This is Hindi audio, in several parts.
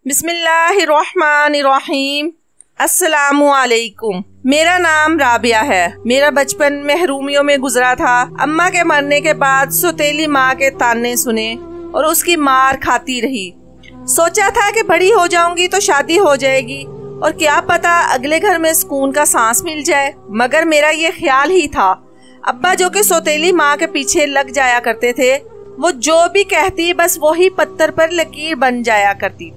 बिस्मिल्लाहिर्रहमानिर्रहीम। अस्सलामुअलैकुम। मेरा नाम राबिया है। मेरा बचपन महरूमियों में गुजरा था। अम्मा के मरने के बाद सौतेली माँ के ताने सुने और उसकी मार खाती रही। सोचा था कि बड़ी हो जाऊंगी तो शादी हो जाएगी और क्या पता अगले घर में सुकून का सांस मिल जाए, मगर मेरा ये ख्याल ही था। अब्बा जो कि सौतेली माँ के पीछे लग जाया करते थे, वो जो भी कहती बस वही पत्थर पर लकीर बन जाया करती।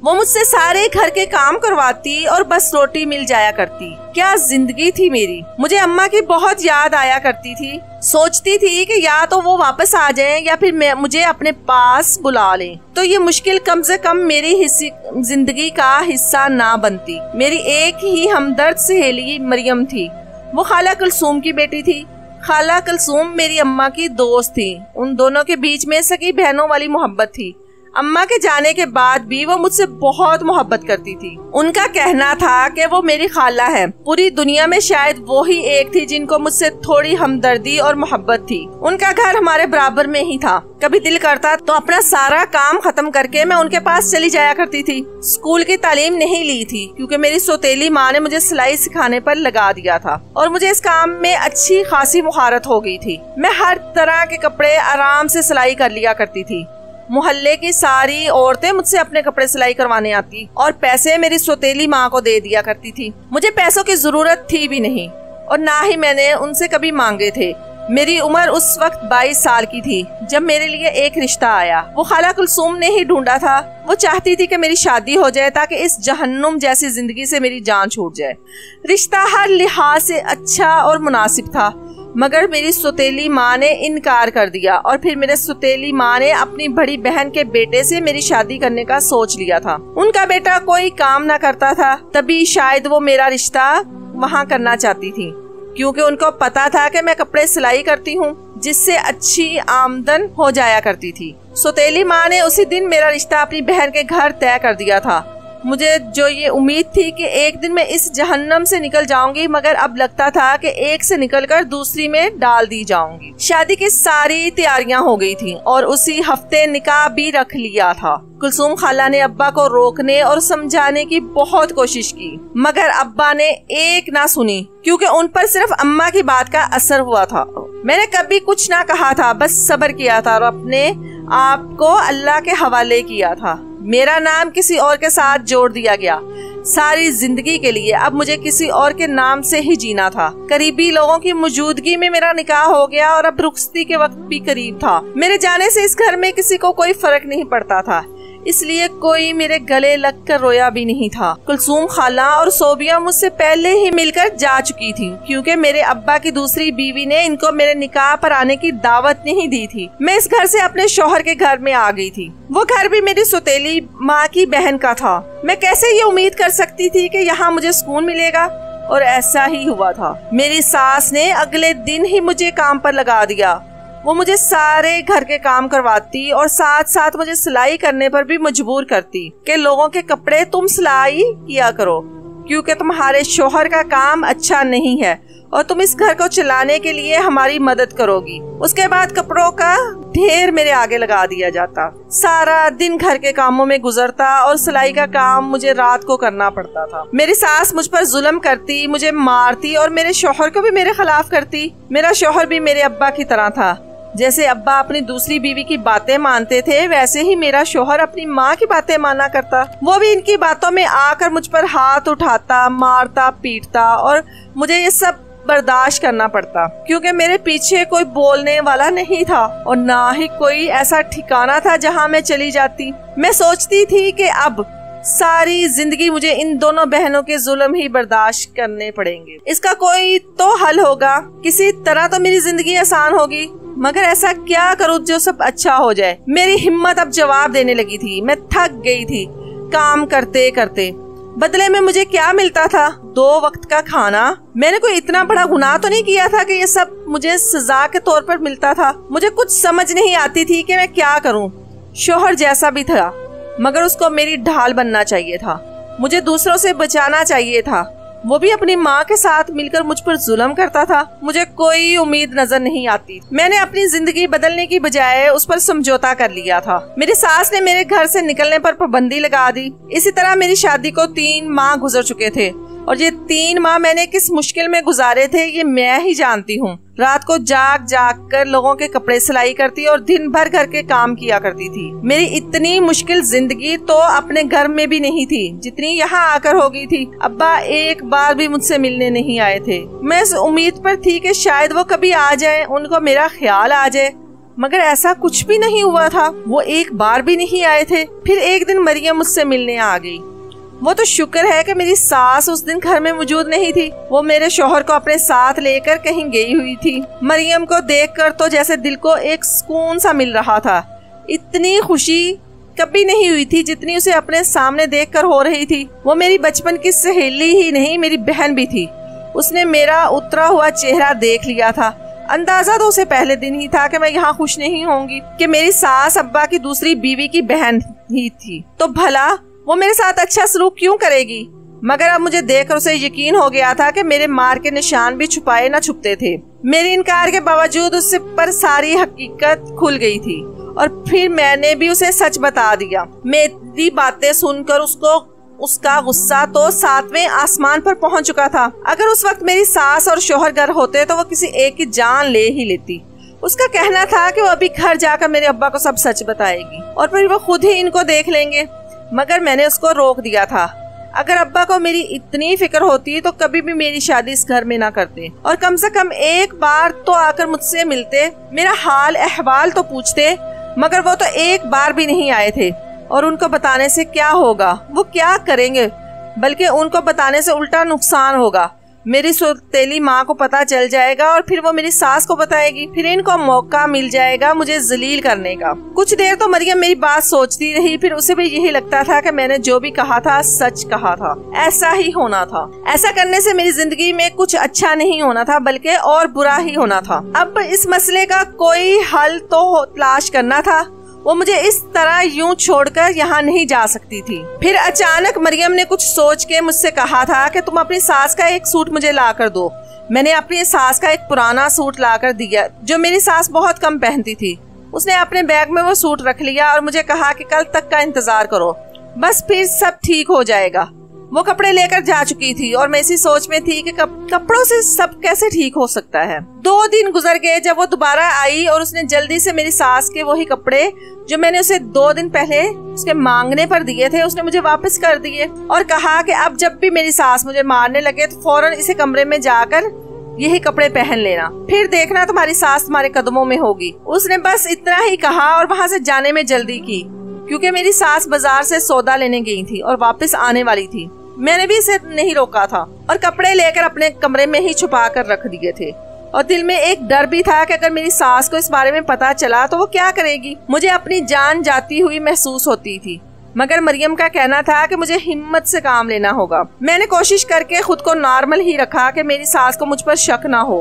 वो मुझसे सारे घर के काम करवाती और बस रोटी मिल जाया करती। क्या जिंदगी थी मेरी। मुझे अम्मा की बहुत याद आया करती थी। सोचती थी कि या तो वो वापस आ जाएं या फिर मुझे अपने पास बुला लें, तो ये मुश्किल कम से कम मेरी जिंदगी का हिस्सा ना बनती। मेरी एक ही हमदर्द सहेली मरियम थी। वो खाला कुलसूम की बेटी थी। खाला कुलसूम मेरी अम्मा की दोस्त थी। उन दोनों के बीच में सगी बहनों वाली मोहब्बत थी। अम्मा के जाने के बाद भी वो मुझसे बहुत मोहब्बत करती थी। उनका कहना था कि वो मेरी खाला है। पूरी दुनिया में शायद वो ही एक थी जिनको मुझसे थोड़ी हमदर्दी और मोहब्बत थी। उनका घर हमारे बराबर में ही था। कभी दिल करता तो अपना सारा काम खत्म करके मैं उनके पास चली जाया करती थी। स्कूल की तालीम नहीं ली थी क्योंकि मेरी सौतेली माँ ने मुझे सिलाई सिखाने पर लगा दिया था और मुझे इस काम में अच्छी खासी मुहारत हो गई थी। मैं हर तरह के कपड़े आराम से सिलाई कर लिया करती थी। मोहल्ले की सारी औरतें मुझसे अपने कपड़े सिलाई करवाने आती और पैसे मेरी सौतेली माँ को दे दिया करती थी। मुझे पैसों की जरूरत थी भी नहीं और ना ही मैंने उनसे कभी मांगे थे। मेरी उम्र उस वक्त 22 साल की थी जब मेरे लिए एक रिश्ता आया। वो खाला कुलसूम ने ही ढूंढा था। वो चाहती थी कि मेरी शादी हो जाए ताकि इस जहन्नुम जैसी जिंदगी से मेरी जान छूट जाए। रिश्ता हर लिहाज से अच्छा और मुनासिब था, मगर मेरी सौतेली माँ ने इनकार कर दिया और फिर मेरे सौतेली माँ ने अपनी बड़ी बहन के बेटे से मेरी शादी करने का सोच लिया था। उनका बेटा कोई काम ना करता था, तभी शायद वो मेरा रिश्ता वहाँ करना चाहती थी, क्योंकि उनको पता था कि मैं कपड़े सिलाई करती हूँ जिससे अच्छी आमदन हो जाया करती थी। सौतेली माँ ने उसी दिन मेरा रिश्ता अपनी बहन के घर तय कर दिया था। मुझे जो ये उम्मीद थी कि एक दिन मैं इस जहन्नम से निकल जाऊंगी, मगर अब लगता था कि एक से निकलकर दूसरी में डाल दी जाऊंगी। शादी की सारी तैयारियां हो गई थी और उसी हफ्ते निकाह भी रख लिया था। कुलसूम खाला ने अब्बा को रोकने और समझाने की बहुत कोशिश की, मगर अब्बा ने एक ना सुनी, क्योंकि उन पर सिर्फ अम्मा की बात का असर हुआ था। मैंने कभी कुछ ना कहा था, बस सब्र किया था और अपने आप को अल्लाह के हवाले किया था। मेरा नाम किसी और के साथ जोड़ दिया गया। सारी जिंदगी के लिए अब मुझे किसी और के नाम से ही जीना था। करीबी लोगों की मौजूदगी में मेरा निकाह हो गया और अब रुखसती के वक्त भी करीब था। मेरे जाने से इस घर में किसी को कोई फर्क नहीं पड़ता था, इसलिए कोई मेरे गले लगकर रोया भी नहीं था। कुलसूम खाला और सोबिया मुझसे पहले ही मिलकर जा चुकी थी, क्योंकि मेरे अब्बा की दूसरी बीवी ने इनको मेरे निकाह पर आने की दावत नहीं दी थी। मैं इस घर से अपने शौहर के घर में आ गई थी। वो घर भी मेरी सौतेली माँ की बहन का था। मैं कैसे ये उम्मीद कर सकती थी कि यहाँ मुझे सुकून मिलेगा, और ऐसा ही हुआ था। मेरी सास ने अगले दिन ही मुझे काम पर लगा दिया। वो मुझे सारे घर के काम करवाती और साथ साथ मुझे सिलाई करने पर भी मजबूर करती कि लोगों के कपड़े तुम सिलाई किया करो, क्योंकि तुम्हारे शौहर का काम अच्छा नहीं है और तुम इस घर को चलाने के लिए हमारी मदद करोगी। उसके बाद कपड़ों का ढेर मेरे आगे लगा दिया जाता। सारा दिन घर के कामों में गुजरता और सिलाई का काम मुझे रात को करना पड़ता था। मेरी सास मुझ पर जुल्म करती, मुझे मारती और मेरे शौहर को भी मेरे खिलाफ करती। मेरा शौहर भी मेरे अब्बा की तरह था। जैसे अब्बा अपनी दूसरी बीवी की बातें मानते थे, वैसे ही मेरा शौहर अपनी माँ की बातें माना करता। वो भी इनकी बातों में आकर मुझ पर हाथ उठाता, मारता, पीटता और मुझे ये सब बर्दाश्त करना पड़ता, क्योंकि मेरे पीछे कोई बोलने वाला नहीं था और ना ही कोई ऐसा ठिकाना था जहाँ मैं चली जाती। मैं सोचती थी कि अब सारी जिंदगी मुझे इन दोनों बहनों के जुल्म ही बर्दाश्त करने पड़ेंगे। इसका कोई तो हल होगा, किसी तरह तो मेरी जिंदगी आसान होगी, मगर ऐसा क्या करूँ जो सब अच्छा हो जाए। मेरी हिम्मत अब जवाब देने लगी थी। मैं थक गई थी काम करते करते। बदले में मुझे क्या मिलता था? 2 वक्त का खाना। मैंने कोई इतना बड़ा गुनाह तो नहीं किया था कि ये सब मुझे सजा के तौर पर मिलता था। मुझे कुछ समझ नहीं आती थी कि मैं क्या करूँ। शौहर जैसा भी था, मगर उसको मेरी ढाल बनना चाहिए था। मुझे दूसरों से बचाना चाहिए था। वो भी अपनी माँ के साथ मिलकर मुझ पर जुल्म करता था। मुझे कोई उम्मीद नजर नहीं आती। मैंने अपनी जिंदगी बदलने की बजाय उस पर समझौता कर लिया था। मेरी सास ने मेरे घर से निकलने पर पाबंदी लगा दी। इसी तरह मेरी शादी को 3 माह गुजर चुके थे और ये 3 माह मैंने किस मुश्किल में गुजारे थे ये मैं ही जानती हूँ। रात को जाग जाग कर लोगों के कपड़े सिलाई करती और दिन भर घर के काम किया करती थी। मेरी इतनी मुश्किल जिंदगी तो अपने घर में भी नहीं थी जितनी यहाँ आकर हो गई थी। अब्बा एक बार भी मुझसे मिलने नहीं आए थे। मैं इस उम्मीद पर थी कि शायद वो कभी आ जाए, उनको मेरा ख्याल आ जाए, मगर ऐसा कुछ भी नहीं हुआ था। वो एक बार भी नहीं आए थे। फिर एक दिन मरियम मुझसे मिलने आ गई। वो तो शुक्र है कि मेरी सास उस दिन घर में मौजूद नहीं थी। वो मेरे शौहर को अपने साथ लेकर कहीं गई हुई थी। मरियम को देखकर तो जैसे दिल को एक सुकून सा मिल रहा था। इतनी खुशी कभी नहीं हुई थी जितनी उसे अपने सामने देखकर हो रही थी। वो मेरी बचपन की सहेली ही नहीं, मेरी बहन भी थी। उसने मेरा उतरा हुआ चेहरा देख लिया था। अंदाजा तो उसे पहले दिन ही था कि मैं यहाँ खुश नहीं होंगी, कि मेरी सास अब्बा की दूसरी बीवी की बहन ही थी, तो भला वो मेरे साथ अच्छा सलूक क्यों करेगी। मगर अब मुझे देखकर उसे यकीन हो गया था कि मेरे मार के निशान भी छुपाए न छुपते थे। मेरे इनकार के बावजूद उससे पर सारी हकीकत खुल गई थी और फिर मैंने भी उसे सच बता दिया। मेरी बातें सुनकर उसका गुस्सा तो 7वें आसमान पर पहुंच चुका था। अगर उस वक्त मेरी सास और शौहर घर होते तो वो किसी एक की जान ले ही लेती। उसका कहना था कि वो अभी घर जाकर मेरे अब्बा को सब सच बताएगी और फिर वो खुद ही इनको देख लेंगे, मगर मैंने उसको रोक दिया था। अगर अब्बा को मेरी इतनी फिक्र होती तो कभी भी मेरी शादी इस घर में ना करते और कम से कम एक बार तो आकर मुझसे मिलते, मेरा हाल अहवाल तो पूछते। मगर वो तो एक बार भी नहीं आए थे और उनको बताने से क्या होगा, वो क्या करेंगे, बल्कि उनको बताने से उल्टा नुकसान होगा। मेरी सौतेली माँ को पता चल जाएगा और फिर वो मेरी सास को बताएगी। फिर इनको मौका मिल जाएगा मुझे जलील करने का। कुछ देर तो मरियम मेरी बात सोचती रही। फिर उसे भी यही लगता था कि मैंने जो भी कहा था सच कहा था, ऐसा ही होना था। ऐसा करने से मेरी जिंदगी में कुछ अच्छा नहीं होना था बल्कि और बुरा ही होना था। अब इस मसले का कोई हल तो तलाश करना था। वो मुझे इस तरह यूं छोड़कर यहाँ नहीं जा सकती थी। फिर अचानक मरियम ने कुछ सोच के मुझसे कहा था कि तुम अपनी सास का एक सूट मुझे ला कर दो। मैंने अपनी सास का एक पुराना सूट ला कर दिया जो मेरी सास बहुत कम पहनती थी। उसने अपने बैग में वो सूट रख लिया और मुझे कहा कि कल तक का इंतजार करो, बस फिर सब ठीक हो जाएगा। वो कपड़े लेकर जा चुकी थी और मैं इसी सोच में थी कि कपड़ों से सब कैसे ठीक हो सकता है। 2 दिन गुजर गए जब वो दोबारा आई और उसने जल्दी से मेरी सास के वही कपड़े जो मैंने उसे 2 दिन पहले उसके मांगने पर दिए थे उसने मुझे वापस कर दिए और कहा कि अब जब भी मेरी सास मुझे मारने लगे तो फौरन इसे कमरे में जाकर यही कपड़े पहन लेना, फिर देखना तुम्हारी सास तुम्हारे कदमों में होगी। उसने बस इतना ही कहा और वहाँ से जाने में जल्दी की क्योंकि मेरी सास बाजार से सौदा लेने गई थी और वापस आने वाली थी। मैंने भी इसे नहीं रोका था और कपड़े लेकर अपने कमरे में ही छुपा कर रख दिए थे और दिल में एक डर भी था कि अगर मेरी सास को इस बारे में पता चला तो वो क्या करेगी। मुझे अपनी जान जाती हुई महसूस होती थी, मगर मरियम का कहना था कि मुझे हिम्मत से काम लेना होगा। मैंने कोशिश करके खुद को नॉर्मल ही रखा कि मेरी सास को मुझ पर शक ना हो।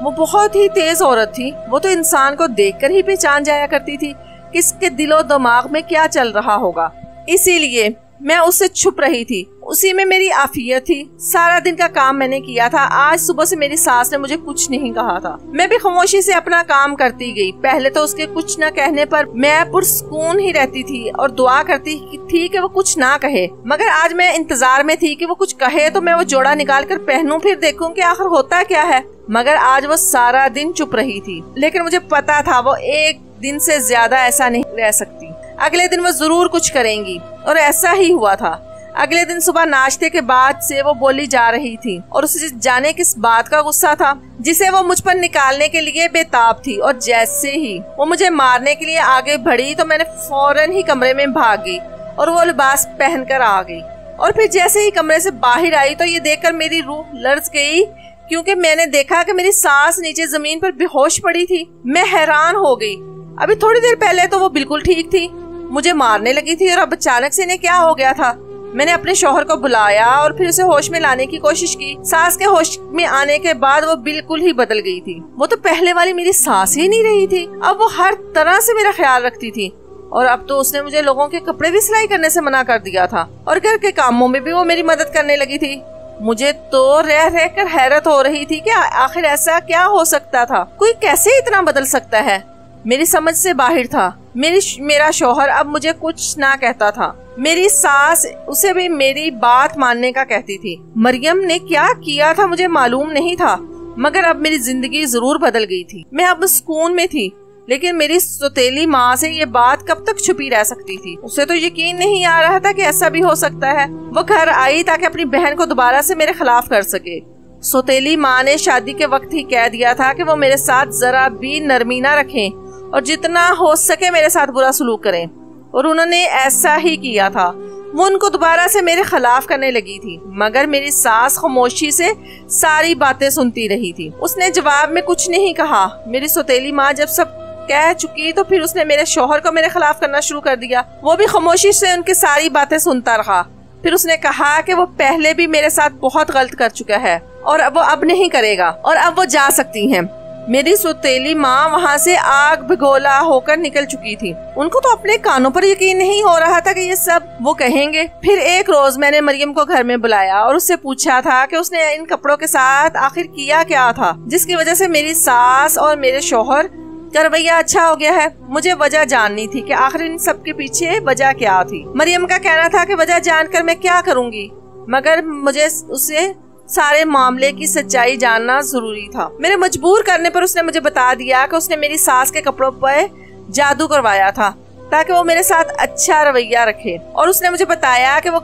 वो बहुत ही तेज औरत थी। वो तो इंसान को देखकर ही पहचान जाया करती थी किसके दिलो दिमाग में क्या चल रहा होगा। इसीलिए मैं उससे छुप रही थी। उसी में मेरी आफियत थी। सारा दिन का काम मैंने किया था। आज सुबह से मेरी सास ने मुझे कुछ नहीं कहा था। मैं भी खामोशी से अपना काम करती गई। पहले तो उसके कुछ न कहने पर मैं पुरसुकून ही रहती थी और दुआ करती थी कि वो कुछ ना कहे, मगर आज मैं इंतजार में थी कि वो कुछ कहे तो मैं वो जोड़ा निकाल कर पहनूं, फिर देखूं कि आखिर होता क्या है। मगर आज वो सारा दिन चुप रही थी, लेकिन मुझे पता था वो एक दिन से ज्यादा ऐसा नहीं रह सकती। अगले दिन वो जरूर कुछ करेंगी और ऐसा ही हुआ था। अगले दिन सुबह नाश्ते के बाद से वो बोली जा रही थी और उसे जाने किस बात का गुस्सा था जिसे वो मुझ पर निकालने के लिए बेताब थी। और जैसे ही वो मुझे मारने के लिए आगे बढ़ी तो मैंने फौरन ही कमरे में भागी और वो लिबास पहनकर आ गई। और फिर जैसे ही कमरे से बाहर आई तो ये देखकर मेरी रूह लर्ज गई क्योंकि मैंने देखा कि मेरी सास नीचे जमीन पर बेहोश पड़ी थी। मैं हैरान हो गई। अभी थोड़ी देर पहले तो वो बिल्कुल ठीक थी, मुझे मारने लगी थी और अब अचानक से इन्हें क्या हो गया था। मैंने अपने शौहर को बुलाया और फिर उसे होश में लाने की कोशिश की। सास के होश में आने के बाद वो बिल्कुल ही बदल गई थी। वो तो पहले वाली मेरी सास ही नहीं रही थी। अब वो हर तरह से मेरा ख्याल रखती थी और अब तो उसने मुझे लोगों के कपड़े भी सिलाई करने से मना कर दिया था और घर के कामों में भी वो मेरी मदद करने लगी थी। मुझे तो रह रह कर हैरत हो रही थी कि आखिर ऐसा क्या हो सकता था, कोई कैसे इतना बदल सकता है। मेरी समझ से बाहर था। मेरा शौहर अब मुझे कुछ ना कहता था। मेरी सास उसे भी मेरी बात मानने का कहती थी। मरियम ने क्या किया था मुझे मालूम नहीं था, मगर अब मेरी जिंदगी जरूर बदल गई थी। मैं अब सुकून में थी, लेकिन मेरी सौतेली माँ से ये बात कब तक छुपी रह सकती थी। उसे तो यकीन नहीं आ रहा था कि ऐसा भी हो सकता है। वो घर आई ताकि अपनी बहन को दोबारा से मेरे खिलाफ कर सके। सौतेली माँ ने शादी के वक्त ही कह दिया था कि वो मेरे साथ जरा भी नरमी ना रखें और जितना हो सके मेरे साथ बुरा सलूक करें, और उन्होंने ऐसा ही किया था। वो उनको दोबारा से मेरे खिलाफ करने लगी थी, मगर मेरी सास खामोशी से सारी बातें सुनती रही थी। उसने जवाब में कुछ नहीं कहा। मेरी सौतेली माँ जब सब कह चुकी तो फिर उसने मेरे शौहर को मेरे खिलाफ करना शुरू कर दिया। वो भी खामोशी से उनकी सारी बातें सुनता रहा। फिर उसने कहा कि वो पहले भी मेरे साथ बहुत गलत कर चुका है और वो अब नहीं करेगा और अब वो जा सकती हैं। मेरी सौतेली माँ वहाँ से आग भिगोला होकर निकल चुकी थी। उनको तो अपने कानों पर यकीन नहीं हो रहा था कि ये सब वो कहेंगे। फिर एक रोज मैंने मरियम को घर में बुलाया और उससे पूछा था कि उसने इन कपड़ों के साथ आखिर किया क्या था, जिसकी वजह से मेरी सास और मेरे शौहर का रवैया अच्छा हो गया है। मुझे वजह जाननी थी कि आखिर इन सब के पीछे वजह क्या थी। मरियम का कहना था कि वजह जानकर मैं क्या करूँगी, मगर मुझे उसे सारे मामले की सच्चाई जानना जरूरी था। मेरे मजबूर करने पर उसने मुझे बता दिया कि उसने मेरी सास के कपड़ों पर जादू करवाया था ताकि वो मेरे साथ अच्छा रवैया रखे, और उसने मुझे बताया कि वो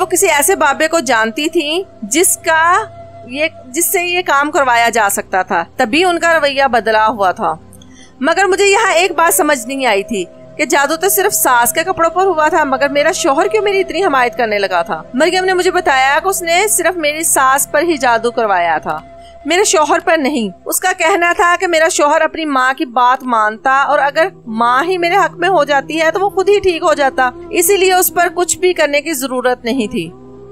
किसी ऐसे बाबे को जानती थी जिससे ये काम करवाया जा सकता था, तभी उनका रवैया बदला हुआ था। मगर मुझे यहाँ एक बात समझ नहीं आई थी कि जादू तो सिर्फ सास के कपड़ों पर हुआ था, मगर मेरा शौहर क्यों मेरी इतनी हमायत करने लगा था। मरियम ने मुझे बताया कि उसने सिर्फ मेरी सास पर ही जादू करवाया था, मेरे शौहर पर नहीं। उसका कहना था कि मेरा शौहर अपनी माँ की बात मानता और अगर माँ ही मेरे हक में हो जाती है तो वो खुद ही ठीक हो जाता, इसीलिए उस पर कुछ भी करने की जरूरत नहीं थी।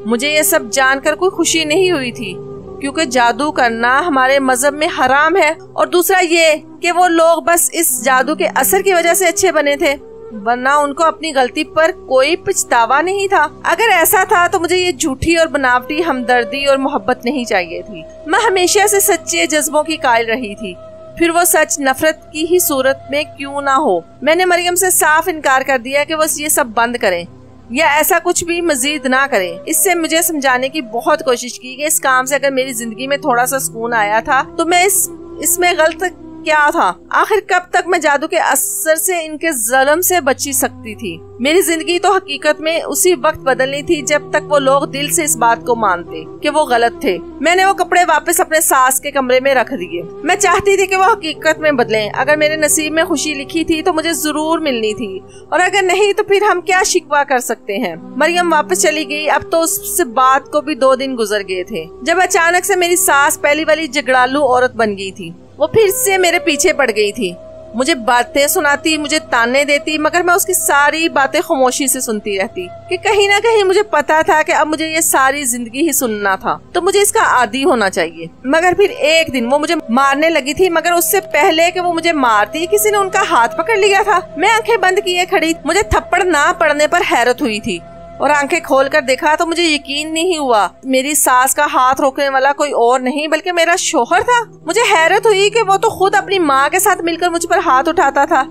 मुझे ये सब जानकर कोई खुशी नहीं हुई थी, क्योंकि जादू करना हमारे मजहब में हराम है, और दूसरा ये कि वो लोग बस इस जादू के असर की वजह से अच्छे बने थे, वरना उनको अपनी गलती पर कोई पछतावा नहीं था। अगर ऐसा था तो मुझे ये झूठी और बनावटी हमदर्दी और मोहब्बत नहीं चाहिए थी। मैं हमेशा से सच्चे जज्बों की कायल रही थी, फिर वो सच नफरत की ही सूरत में क्यों ना हो। मैंने मरियम से साफ इनकार कर दिया कि वो ये सब बंद करें या ऐसा कुछ भी मजीद ना करें। इससे मुझे समझाने की बहुत कोशिश की कि इस काम से अगर मेरी जिंदगी में थोड़ा सा सुकून आया था तो मैं इसमें गलत क्या था। आखिर कब तक मैं जादू के असर से इनके जुल्म से बची सकती थी। मेरी जिंदगी तो हकीकत में उसी वक्त बदलनी थी जब तक वो लोग दिल से इस बात को मानते कि वो गलत थे। मैंने वो कपड़े वापस अपने सास के कमरे में रख दिए। मैं चाहती थी कि वो हकीकत में बदलें। अगर मेरे नसीब में खुशी लिखी थी तो मुझे जरूर मिलनी थी, और अगर नहीं तो फिर हम क्या शिकवा कर सकते हैं। मरियम वापस चली गई। अब तो उस बात को भी 2 दिन गुजर गए थे जब अचानक से मेरी सास पहली वाली झगड़ालू औरत बन गई थी। वो फिर से मेरे पीछे पड़ गई थी, मुझे बातें सुनाती, मुझे ताने देती, मगर मैं उसकी सारी बातें खामोशी से सुनती रहती कि कहीं ना कहीं मुझे पता था कि अब मुझे ये सारी जिंदगी ही सुनना था, तो मुझे इसका आदी होना चाहिए। मगर फिर एक दिन वो मुझे मारने लगी थी, मगर उससे पहले कि वो मुझे मारती किसी ने उनका हाथ पकड़ लिया था। मैं आंखें बंद किए खड़ी, मुझे थप्पड़ ना पड़ने पर हैरत हुई थी, और आंखें खोलकर देखा तो मुझे यकीन नहीं हुआ मेरी सास का हाथ रोकने वाला कोई और नहीं बल्कि मेरा शौहर था। मुझे हैरत हुई कि वो तो खुद अपनी माँ के साथ मिलकर मुझ पर हाथ उठाता था,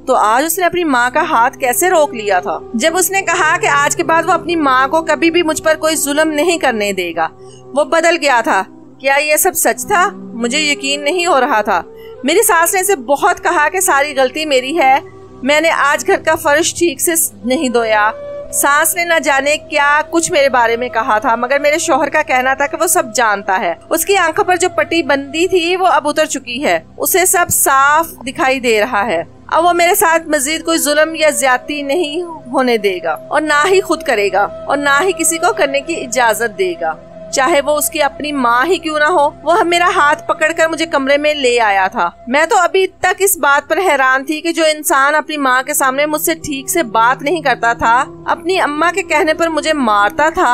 तो आज उसने अपनी माँ का हाथ कैसे रोक लिया था। जब उसने कहा कि आज के बाद वो अपनी माँ को कभी भी मुझ पर कोई जुल्म नहीं करने देगा, वो बदल गया था। क्या ये सब सच था? मुझे यकीन नहीं हो रहा था। मेरी सास ने इसे बहुत कहा कि सारी गलती मेरी है, मैंने आज घर का फर्श ठीक से नहीं धोया। सास ने न जाने क्या कुछ मेरे बारे में कहा था, मगर मेरे शौहर का कहना था कि वो सब जानता है। उसकी आंखों पर जो पट्टी बंदी थी वो अब उतर चुकी है, उसे सब साफ दिखाई दे रहा है। अब वो मेरे साथ मजीद कोई जुल्म या ज्यादती नहीं होने देगा, और ना ही खुद करेगा, और ना ही किसी को करने की इजाजत देगा, चाहे वो उसकी अपनी माँ ही क्यों ना हो। वो मेरा हाथ पकड़कर मुझे कमरे में ले आया था। मैं तो अभी तक इस बात पर हैरान थी कि जो इंसान अपनी माँ के सामने मुझसे ठीक से बात नहीं करता था, अपनी अम्मा के कहने पर मुझे मारता था,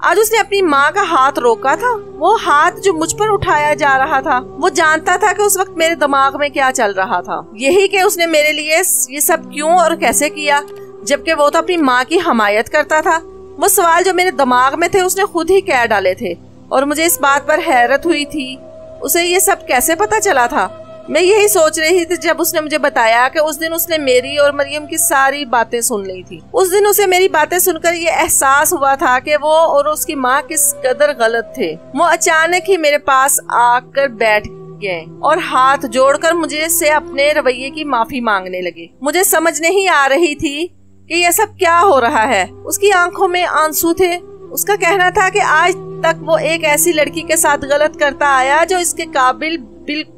आज उसने अपनी माँ का हाथ रोका था। वो हाथ जो मुझ पर उठाया जा रहा था, वो जानता था कि उस वक्त मेरे दिमाग में क्या चल रहा था, यही कि उसने मेरे लिए ये सब क्यों और कैसे किया, जबकि वो तो अपनी माँ की हमायत करता था। वो सवाल जो मेरे दिमाग में थे उसने खुद ही कह डाले थे और मुझे इस बात पर हैरत हुई थी उसे ये सब कैसे पता चला था। मैं यही सोच रही थी जब उसने मुझे बताया कि उस दिन उसने मेरी और मरियम की सारी बातें सुन ली थी। उस दिन उसे मेरी बातें सुनकर ये एहसास हुआ था कि वो और उसकी माँ किस कदर गलत थे। वो अचानक ही मेरे पास आकर बैठ गए और हाथ जोड़कर मुझे से अपने रवैये की माफी मांगने लगे। मुझे समझ नहीं आ रही थी कि यह सब क्या हो रहा है। उसकी आंखों में आंसू थे। उसका कहना था कि आज तक वो एक ऐसी लड़की के साथ गलत करता आया जो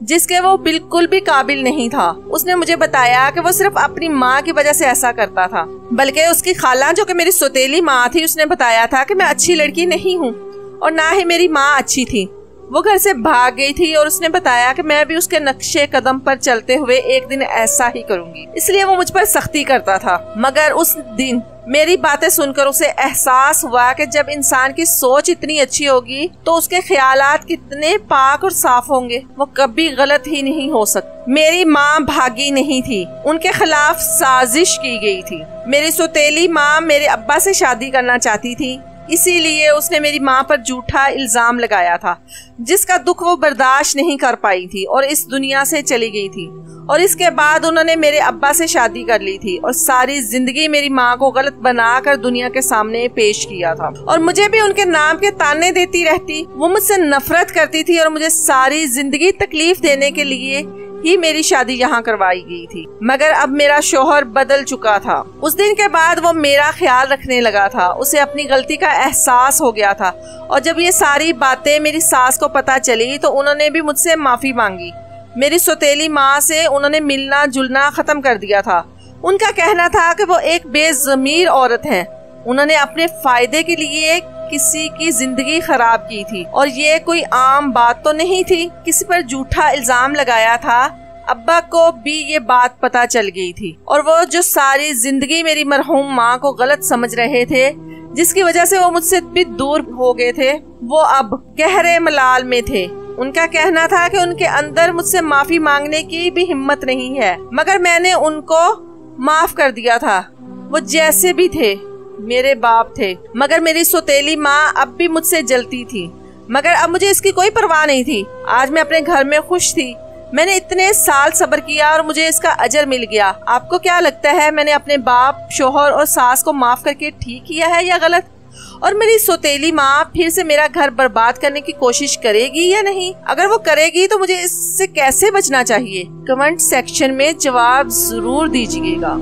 जिसके वो बिल्कुल भी काबिल नहीं था। उसने मुझे बताया कि वो सिर्फ अपनी माँ की वजह से ऐसा करता था, बल्कि उसकी खाला जो कि मेरी सौतेली माँ थी उसने बताया था कि मैं अच्छी लड़की नहीं हूँ और ना ही मेरी माँ अच्छी थी। वो घर से भाग गई थी और उसने बताया कि मैं भी उसके नक्शे कदम पर चलते हुए एक दिन ऐसा ही करूंगी, इसलिए वो मुझ पर सख्ती करता था। मगर उस दिन मेरी बातें सुनकर उसे एहसास हुआ कि जब इंसान की सोच इतनी अच्छी होगी तो उसके ख्यालात कितने पाक और साफ होंगे। वो कभी गलत ही नहीं हो सकती। मेरी माँ भागी नहीं थी, उनके खिलाफ साजिश की गई थी। मेरी सौतेली माँ मेरे अब्बा से शादी करना चाहती थी, इसीलिए उसने मेरी माँ पर झूठा इल्जाम लगाया था जिसका दुख वो बर्दाश्त नहीं कर पाई थी और इस दुनिया से चली गई थी। और इसके बाद उन्होंने मेरे अब्बा से शादी कर ली थी और सारी जिंदगी मेरी माँ को गलत बनाकर दुनिया के सामने पेश किया था और मुझे भी उनके नाम के ताने देती रहती। वो मुझसे नफरत करती थी और मुझे सारी जिंदगी तकलीफ देने के लिए ही मेरी शादी यहाँ करवाई गई थी। मगर अब मेरा शोहर बदल चुका था। उस दिन के बाद वो मेरा ख्याल रखने लगा था। उसे अपनी गलती का एहसास हो गया था और जब ये सारी बातें मेरी सास को पता चली तो उन्होंने भी मुझसे माफी मांगी। मेरी सौतेली माँ से उन्होंने मिलना जुलना खत्म कर दिया था। उनका कहना था कि वो एक बेज़मीर औरत है। उन्होंने अपने फायदे के लिए किसी की जिंदगी खराब की थी और ये कोई आम बात तो नहीं थी। किसी पर झूठा इल्जाम लगाया था। अब्बा को भी ये बात पता चल गई थी और वो जो सारी जिंदगी मेरी मरहूम माँ को गलत समझ रहे थे, जिसकी वजह से वो मुझसे भी दूर हो गए थे, वो अब गहरे मलाल में थे। उनका कहना था कि उनके अंदर मुझसे माफी मांगने की भी हिम्मत नहीं है, मगर मैंने उनको माफ कर दिया था। वो जैसे भी थे मेरे बाप थे। मगर मेरी सौतेली माँ अब भी मुझसे जलती थी, मगर अब मुझे इसकी कोई परवाह नहीं थी। आज मैं अपने घर में खुश थी। मैंने इतने साल सब्र किया और मुझे इसका अजर मिल गया। आपको क्या लगता है, मैंने अपने बाप, शोहर और सास को माफ करके ठीक किया है या गलत? और मेरी सौतेली माँ फिर से मेरा घर बर्बाद करने की कोशिश करेगी या नहीं? अगर वो करेगी तो मुझे इससे कैसे बचना चाहिए? कमेंट सेक्शन में जवाब जरूर दीजिएगा।